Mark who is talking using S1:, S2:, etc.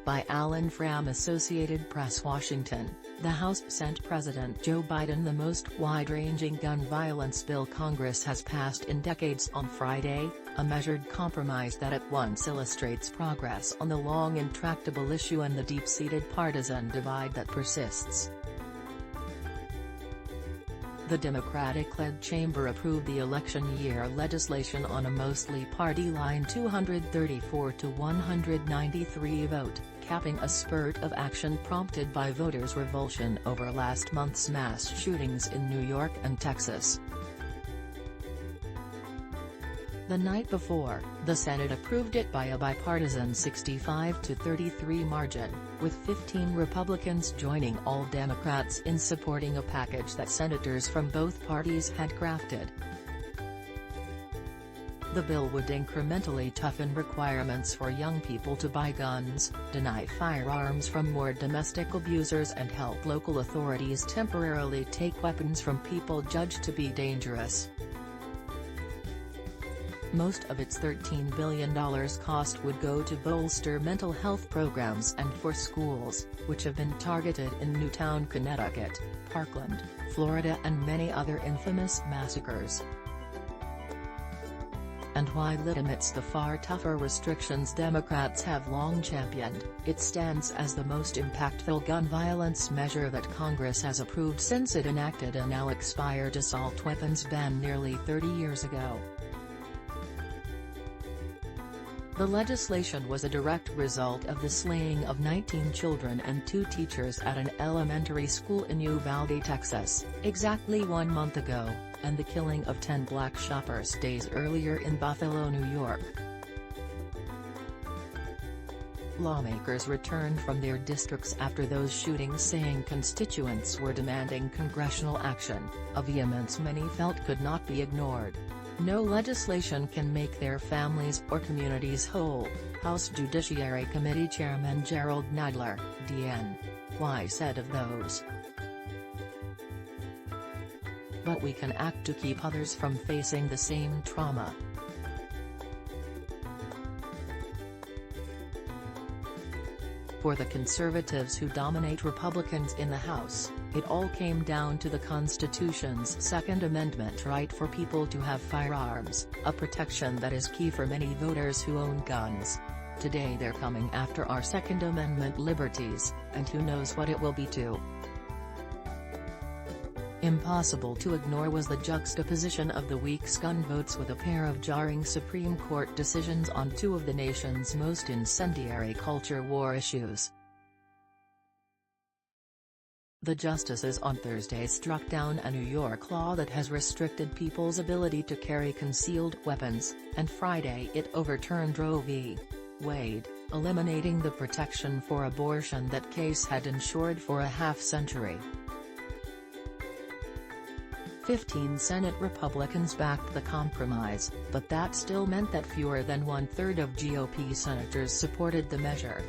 S1: By ALAN FRAM, Associated Press, Washington. The House sent President Joe Biden the most wide-ranging gun violence bill Congress has passed in decades on Friday, a measured compromise that at once illustrates progress on the long intractable issue and the deep-seated partisan divide that persists. The Democratic-led chamber approved the election year legislation on a mostly party-line 234 to 193 vote, capping a spurt of action prompted by voters' revulsion over last month's mass shootings in New York and Texas. The night before, the Senate approved it by a bipartisan 65-33 margin, with 15 Republicans joining all Democrats in supporting a package that senators from both parties had crafted. The bill would incrementally toughen requirements for young people to buy guns, deny firearms from more domestic abusers, and help local authorities temporarily take weapons from people judged to be dangerous. Most of its $13 billion cost would go to bolster mental health programs and for schools, which have been targeted in Newtown, Connecticut, Parkland, Florida, and many other infamous massacres. And while it omits the far tougher restrictions Democrats have long championed, it stands as the most impactful gun violence measure that Congress has approved since it enacted a now expired assault weapons ban nearly 30 years ago. The legislation was a direct result of the slaying of 19 children and 2 teachers at an elementary school in Uvalde, Texas, exactly 1 month ago, and the killing of 10 black shoppers days earlier in Buffalo, New York. Lawmakers returned from their districts after those shootings, saying constituents were demanding congressional action, a vehemence many felt could not be ignored. No legislation can make their families or communities whole, House Judiciary Committee Chairman Jerrold Nadler, D.N.Y. said of those. But we can act to keep others from facing the same trauma. For the conservatives who dominate Republicans in the House, it all came down to the Constitution's Second Amendment right for people to have firearms, a protection that is key for many voters who own guns. Today they're coming after our Second Amendment liberties, and who knows what it will be too. Impossible to ignore was the juxtaposition of the week's gun votes with a pair of jarring Supreme Court decisions on 2 of the nation's most incendiary culture war issues. The justices on Thursday struck down a New York law that has restricted people's ability to carry concealed weapons, and Friday it overturned Roe v. Wade, eliminating the protection for abortion that case had ensured for a half-century. 15 Senate Republicans backed the compromise, but that still meant that fewer than 1/3 of GOP senators supported the measure.